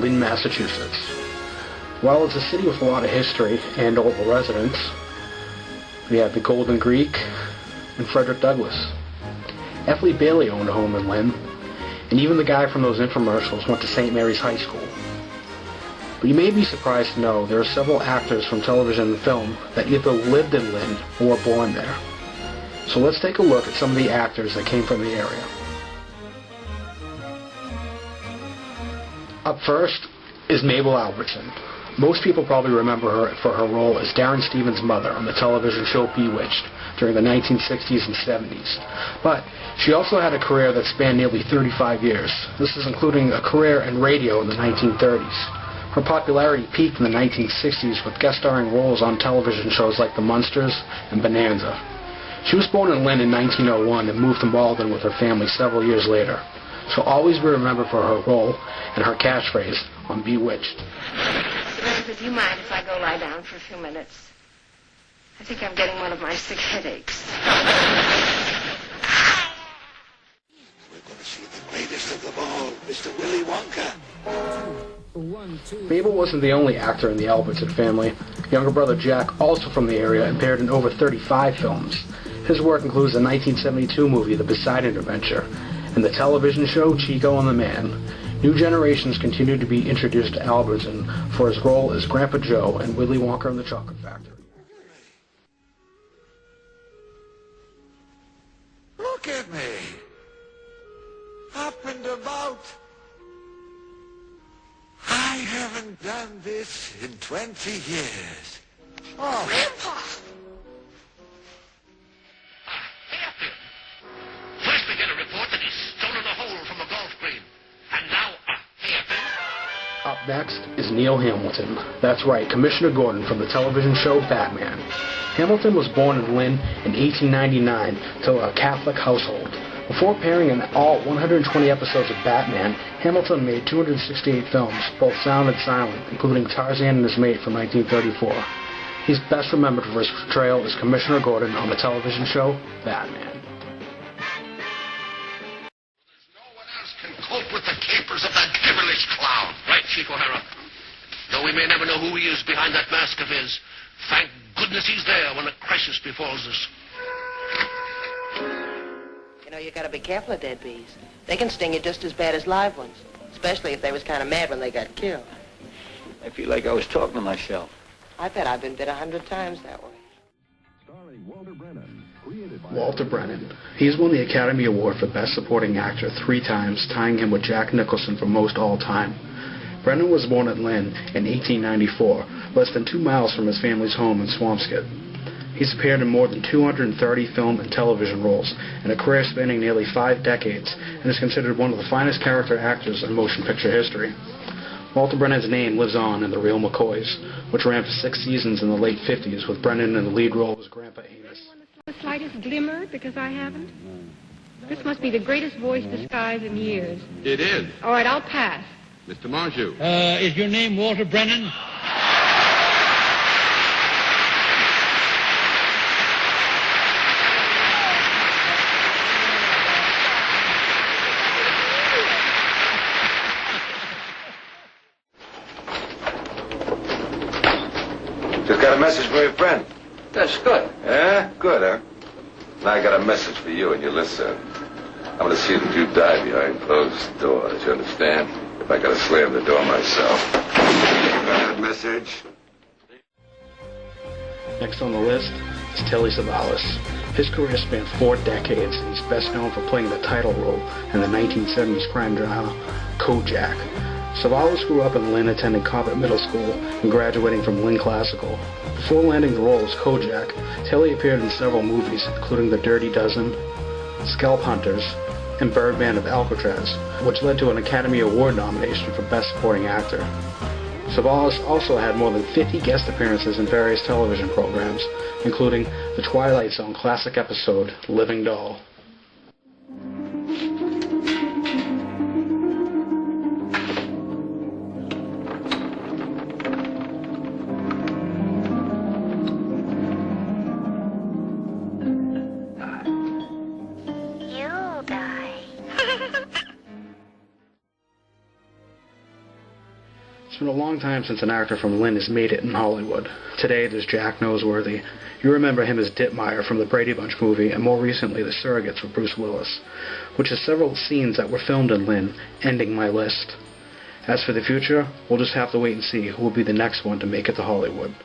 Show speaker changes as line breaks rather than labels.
Lynn, Massachusetts. While it's a city with a lot of history and local residents, we have the Golden Greek and Frederick Douglass. F. Lee Bailey owned a home in Lynn, and even the guy from those infomercials went to St. Mary's High School. But you may be surprised to know there are several actors from television and film that either lived in Lynn or were born there. So let's take a look at some of the actors that came from the area. Up first is Mabel Albertson. Most people probably remember her for her role as Darren Stevens' mother on the television show Bewitched during the 1960s and 70s. But she also had a career that spanned nearly 35 years. This is including a career in radio in the 1930s. Her popularity peaked in the 1960s with guest starring roles on television shows like The Munsters and Bonanza. She was born in Lynn in 1901 and moved to Malden with her family several years later. She'll always be remembered for her role and her catchphrase on Bewitched.
Samantha, do you mind if I go lie down for a few minutes? I think I'm getting one of my sick headaches.
We're going to see the greatest of them all, Mr. Willy Wonka.
Mabel wasn't the only actor in the Albertson family. Younger brother Jack, also from the area, appeared in over 35 films. His work includes the 1972 movie The Poseidon Adventure and the television show Chico and the Man. New generations continue to be introduced to Albertson for his role as Grandpa Joe in Willy Wonka and the Chocolate Factory.
Look at me. Up and about. I haven't done this in 20 years. Oh,
Grandpa!
Hairpin. First we get a report that he's stolen a hole from a golf green. And now a hairpin.
Up next is Neil Hamilton. That's right, Commissioner Gordon from the television show Batman. Hamilton was born in Lynn in 1899 to a Catholic household. Before appearing in all 120 episodes of Batman, Hamilton made 268 films, both sound and silent, including Tarzan and His Mate from 1934. He's best remembered for his portrayal as Commissioner Gordon on the television show Batman.
No one else can cope with the capers of that devilish clown. Right, Chief O'Hara? Though we may never know who he is behind that mask of his, thank goodness he's there when a crisis befalls us.
You know, you gotta be careful of dead bees. They can sting you just as bad as live ones, especially if they was kind of mad when they got killed.
I feel like I was talking to myself.
I bet I've been bit 100 times that way.
Starring Walter Brennan, created by
Walter Brennan. He's won the Academy Award for Best Supporting Actor 3 times, tying him with Jack Nicholson for most all time. Brennan was born at Lynn in 1894, less than 2 miles from his family's home in Swampscott. He's appeared in more than 230 film and television roles, and a career spanning nearly 5 decades, and is considered one of the finest character actors in motion picture history. Walter Brennan's name lives on in The Real McCoys, which ran for 6 seasons in the late 50s, with Brennan in the lead role as Grandpa Amos.
The slightest glimmer, because I haven't? This must be the greatest voice disguise in years.
It is.
All right, I'll pass.
Mr. Marjou.
Is your name Walter Brennan?
Just got a message from your friend.
That's good.
Yeah? Good, huh? Now I got a message for you, and you listen. I'm going to see that you die behind closed doors, you understand? If I got to slam the door myself. You got that message?
Next on the list is Telly Savalas. His career spanned 4 decades, and he's best known for playing the title role in the 1970s crime drama Kojak. Savalas grew up in Lynn, attending Cobbett Middle School and graduating from Lynn Classical. Before landing the role as Kojak, Telly appeared in several movies, including The Dirty Dozen, Scalp Hunters, and Birdman of Alcatraz, which led to an Academy Award nomination for Best Supporting Actor. Savalas also had more than 50 guest appearances in various television programs, including the Twilight Zone classic episode, Living Doll. been a long time since an actor from Lynn has made it in Hollywood. Today, there's Jack Noseworthy. You remember him as Ditmeyer from the Brady Bunch movie, and more recently, The Surrogates with Bruce Willis, which has several scenes that were filmed in Lynn, ending my list. As for the future, we'll just have to wait and see who will be the next one to make it to Hollywood.